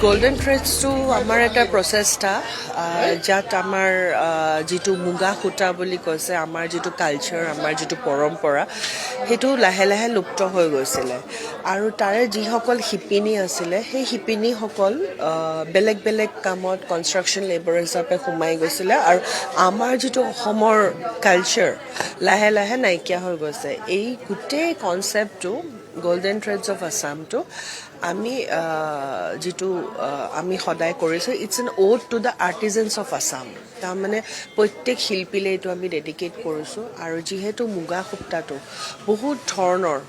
golden থ্ৰেডছটো আমাৰ এটা প্ৰচেষ্টা যাত আমাৰ যিটো মুগা সূতা বুলি কৈছে আমাৰ যিটো কালচাৰ আমাৰ যিটো পৰম্পৰা সেইটো লাহে লাহে লুপ্ত হৈ গৈছিলে আৰু তাৰে যিসকল শিপিনী আছিলে সেই শিপিনীসকল বেলেগ বেলেগ কামত কনষ্ট্ৰাকশ্যন লেবাৰ হিচাপে সোমাই গৈছিলে আৰু আমাৰ যিটো অসমৰ কালচাৰ লাহে লাহে নাইকিয়া হৈ গৈছে এই গোটেই কনচেপ্টটো গোল্ডেন থ্ৰেডছ অফ আছামটো আমি যিটো আমি সদায় কৰিছোঁ it's an ode to the artisans of Assam তাৰমানে প্ৰত্যেক শিল্পীলে এইটো আমি ডেডিকেট কৰিছোঁ আৰু যিহেতু মুগা সূতাটো বহুত ধৰণৰ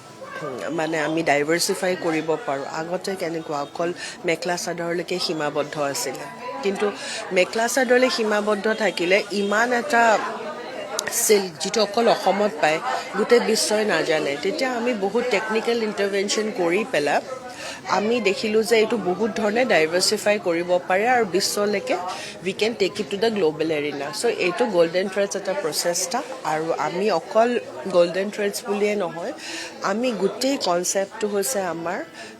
মানে আমি ডাইভাৰ্চিফাই কৰিব পাৰোঁ আগতে কেনেকুৱা অকল মেখেলা চাদৰলৈকে সীমাবদ্ধ আছিলে কিন্তু মেখেলা চাদৰলৈ সীমাবদ্ধ থাকিলে ইমান এটা চিল্ক যিটো অকল অসমত পায় গোটেই বিশ্বই নাজানে তেতিয়া আমি বহুত টেকনিকেল ইণ্টাৰভেনশ্যন কৰি পেলাই আমি দেখিলোঁ যে এইটো বহুত ধৰণে ডাইভাৰ্চিফাই কৰিব পাৰে আৰু বিশ্বলৈকে we can take it to the global arena so' এইটো গল্ডেন থ্ৰেডছ এটা প্ৰচেষ্টা আৰু আমি অকল গল্ডেন থ্ৰেডছ বুলিয়ে নহয় আমি গোটেই কনচেপ্টটো হৈছে আমাৰ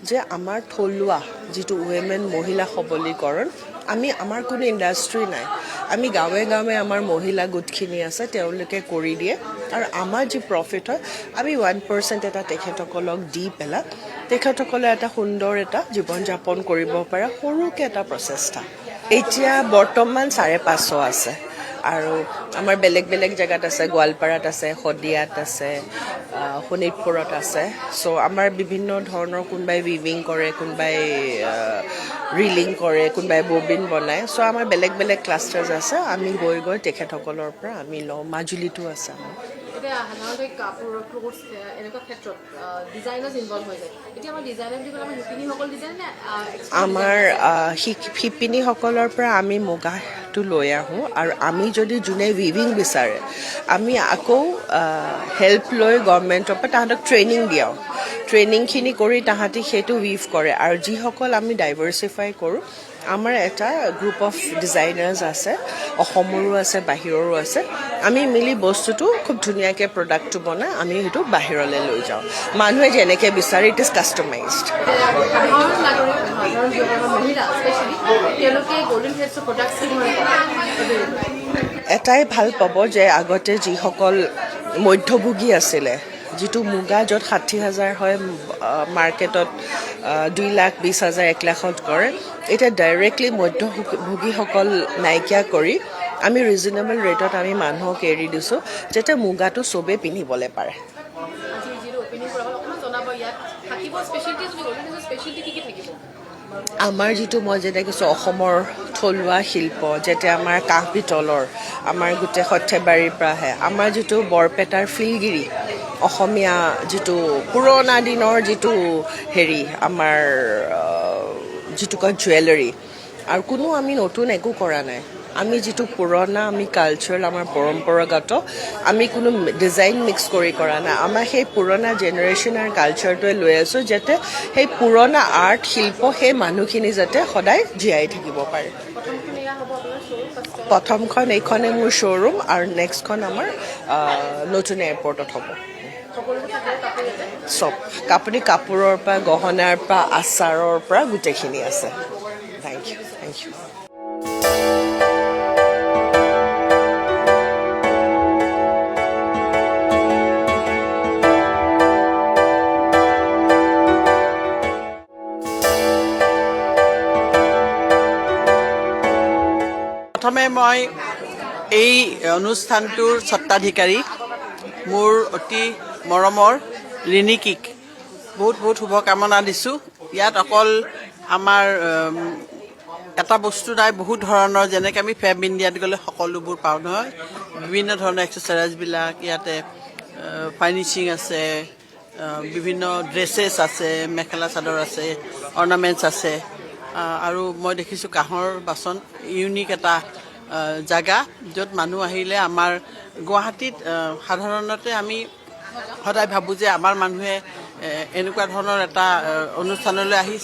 যে আমাৰ থলুৱা যিটো উইমেন মহিলা সবলীকৰণ আমাৰ কোনো ইণ্ডাষ্ট্ৰী নাই আমি গাঁৱে গাঁৱে আমাৰ মহিলা গোটখিনি আছে তেওঁলোকে কৰি দিয়ে আৰু আমাৰ যি প্ৰফিট হয় আমি 1% এটা তেখেতসকলক দি পেলাই তেখেতসকলে এটা সুন্দৰ এটা জীৱন যাপন কৰিব পাৰে সৰুকৈ এটা প্ৰচেষ্টা এতিয়া বৰ্তমান 550 আছে আৰু আমাৰ বেলেগ বেলেগ জেগাত আছে গোৱালপাৰাত আছে শদিয়াত আছে শোণিতপুৰত আছে চ' আমাৰ বিভিন্ন ধৰণৰ কোনোবাই উইভিং কৰে কোনোবাই ৰিলিং কৰে কোনোবাই ববিন বনায় চ' আমাৰ বেলেগ বেলেগ ক্লাষ্টাৰ্ছ আছে আমি গৈ গৈ তেখেতসকলৰ পৰা আমি লওঁ মাজুলীতো আছে আমাৰ এতিয়া সাধাৰণতে কাপোৰ ক্লথছ এনেকুৱা ক্ষেত্ৰত ডিজাইনাৰ্ছ ইনভলভ হৈ যায় এতিয়া আমাৰ ডিজাইনাৰ বুলি ক'লে আমাৰ শিপিনীসকল ডিজাইন নে আমাৰ শিপিনীসকলৰ পৰা আমি মুগাটো লৈ আহোঁ আৰু আমি যদি যোনে উইভিং বিচাৰে আমি আকৌ হেল্প লৈ গভৰ্ণমেণ্টৰ পৰা তাহাঁতক ট্ৰেইনিং দিয়াওঁ ট্ৰেইনিংখিনি কৰি তাহাঁতি সেইটো উইভ কৰে আৰু যিসকল আমি ডাইভাৰ্চিফাই কৰোঁ আমাৰ এটা গ্ৰুপ অফ ডিজাইনাৰ্ছ আছে অসমৰো আছে বাহিৰৰো আছে আমি মিলি বস্তুটো খুব ধুনীয়াকৈ প্ৰডাক্টটো বনাই আমি সেইটো বাহিৰলৈ লৈ যাওঁ মানুহে যেনেকৈ বিচাৰে ইট ইজ কাষ্টমাইজড এটাই ভাল পাব যে আগতে যিসকল মধ্যভোগী আছিলে যিটো মুগা য'ত 60,000 হয় মাৰ্কেটত 2,20,000 1 লাখত কৰে এতিয়া ডাইৰেক্টলি মধ্যভোগীসকল নাইকিয়া কৰি আমি ৰিজনেবল ৰেটত আমি মানুহক এৰি দিছোঁ যাতে মুগাটো চবেই পিন্ধিবলৈ পাৰে আমাৰ যিটো মই যেনে কৈছোঁ অসমৰ থলুৱা শিল্প যেতিয়া আমাৰ কাঁহ পিতলৰ আমাৰ গোটেই সৰ্থেবাৰীৰ পৰা আহে আমাৰ যিটো বৰপেটাৰ ফিলগিৰি অসমীয়া যিটো পুৰণা দিনৰ যিটো আমাৰ যিটো কয় জুৱেলাৰী আৰু কোনো আমি নতুন একো কৰা নাই আমি যিটো পুৰণা আমি কালচাৰ আমাৰ পৰম্পৰাগত আমি কোনো ডিজাইন মিক্স কৰি কৰা নাই আমাৰ সেই পুৰণা জেনেৰেশ্যনৰ কালচাৰটোৱে লৈ আছোঁ যাতে সেই পুৰণা আৰ্ট শিল্প সেই মানুহখিনি যাতে সদায় জীয়াই থাকিব পাৰে প্ৰথমখন এইখনে মোৰ শ্ব'ৰুম আৰু নেক্সটখন আমাৰ নতুন এয়াৰপৰ্টত হ'ব চব আপুনি কাপোৰৰ পৰা গহনাৰ পৰা আচাৰৰ পৰা গোটেইখিনি আছে থেংক ইউ থেংক ইউ প্ৰথমে মই এই অনুষ্ঠানটোৰ স্বত্বাধিকাৰী মোৰ অতি মৰমৰ ৰিণিকীক বহুত বহুত শুভকামনা দিছোঁ ইয়াত অকল আমাৰ এটা বস্তু নাই বহুত ধৰণৰ যেনেকৈ আমি ফেব ইণ্ডিয়াত গ'লে সকলোবোৰ পাওঁ নহয় বিভিন্ন ধৰণৰ এক্সেচাৰিজবিলাক ইয়াতে ফাৰ্নিচিং আছে বিভিন্ন ড্ৰেছেছ আছে মেখেলা চাদৰ আছে অৰ্নামেণ্টছ আছে আৰু মই দেখিছোঁ কাঁহৰ বাচন ইউনিক এটা জাগা য'ত মানুহ আহিলে আমাৰ গুৱাহাটীত সাধাৰণতে আমি সদায় ভাবোঁ যে আমাৰ মানুহে এনেকুৱা ধৰণৰ এটা অনুষ্ঠানলৈ আহি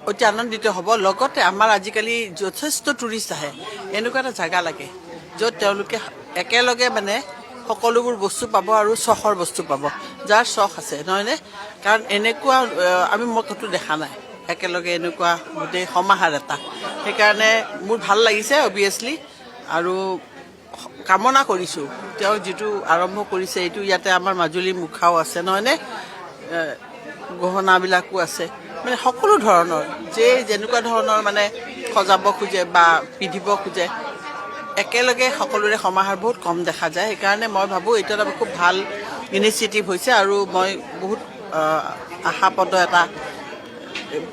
অতি আনন্দিত হ'ব লগতে আমাৰ আজিকালি যথেষ্ট টুৰিষ্ট আহে এনেকুৱা এটা জাগা লাগে য'ত তেওঁলোকে একেলগে মানে সকলোবোৰ বস্তু পাব আৰু চখৰ বস্তু পাব যাৰ চখ আছে নহয়নে কাৰণ এনেকুৱা মই ক'তো দেখা নাই একেলগে এনেকুৱা গোটেই সমাহাৰ এটা সেইকাৰণে মোৰ ভাল লাগিছে অবভিয়াছলি আৰু কামনা কৰিছোঁ তেওঁ যিটো আৰম্ভ কৰিছে এইটো ইয়াতে আমাৰ মাজুলীৰ মুখাও আছে নহয়নে গহনাবিলাকো আছে মানে সকলো ধৰণৰ যেনেকুৱা ধৰণৰ মানে সজাব খোজে বা পিন্ধিব খোজে একেলগে সকলোৰে সমাহাৰ বহুত কম দেখা যায় সেইকাৰণে মই ভাবোঁ এইটো এটা খুব ভাল ইনিচিয়েটিভ হৈছে আৰু মই বহুত আশাপদ এটা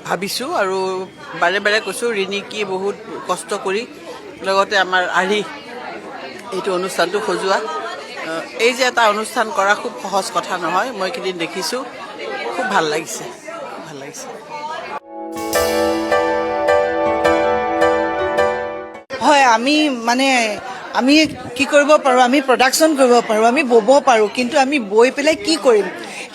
ভাবিছোঁ আৰু বাৰে বাৰে কৈছোঁ ৰিণিকি বহুত কষ্ট কৰি লগতে আমাৰ এইটো অনুষ্ঠানটো সজোৱা এই যে এটা অনুষ্ঠান কৰা খুব সহজ কথা নহয় মই কেইদিন দেখিছোঁ খুব ভাল লাগিছে হয় আমি কি কৰিব পাৰোঁ আমি প্ৰডাকশ্যন কৰিব পাৰোঁ আমি ব'ব পাৰোঁ কিন্তু আমি বৈ পেলাই কি কৰিম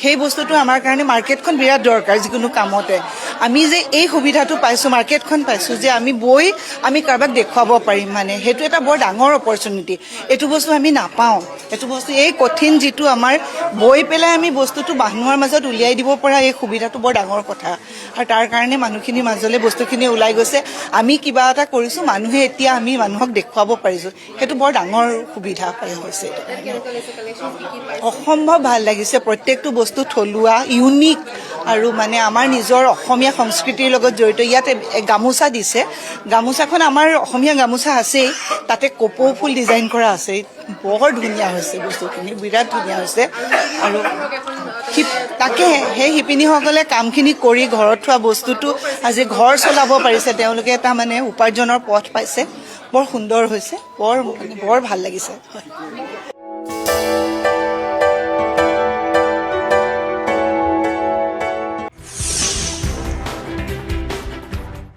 সেই বস্তুটো আমাৰ কাৰণে মাৰ্কেটখন বিৰাট দৰকাৰ যিকোনো কামতে আমি যে এই সুবিধাটো পাইছোঁ মাৰ্কেটখন পাইছোঁ যে আমি বৈ আমি কাৰোবাক দেখুৱাব পাৰিম মানে সেইটো এটা বৰ ডাঙৰ অপৰচুনিটি এইটো বস্তু আমি নাপাওঁ এইটো বস্তু এই কঠিন যিটো আমাৰ বৈ পেলাই আমি বস্তুটো মানুহৰ মাজত উলিয়াই দিব পৰা এই সুবিধাটো বৰ ডাঙৰ কথা আৰু তাৰ কাৰণে মানুহখিনিৰ মাজলৈ বস্তুখিনি ওলাই গৈছে আমি কিবা এটা কৰিছোঁ মানুহে এতিয়া আমি মানুহক দেখুৱাব পাৰিছোঁ সেইটো বৰ ডাঙৰ সুবিধা পাই হৈছে অসম্ভৱ ভাল লাগিছে প্ৰত্যেকটো বস্তু থলুৱা ইউনিক আৰু মানে আমাৰ নিজৰ অসমীয়া সংস্কৃতিৰ লগত জড়িত ইয়াত গামোচা দিছে গামোচাখন আমাৰ অসমীয়া গামোচা আছেই তাতে কপৌ ফুল ডিজাইন কৰা আছে বৰ ধুনীয়া হৈছে বস্তুখিনি বিৰাট ধুনীয়া হৈছে আৰু তাকে সেই শিপিনীসকলে কামখিনি কৰি ঘৰত থোৱা বস্তুটো আজি ঘৰ চলাব পাৰিছে তেওঁলোকে এটা মানে উপাৰ্জনৰ পথ পাইছে বৰ সুন্দৰ হৈছে বৰ ভাল লাগিছে হয়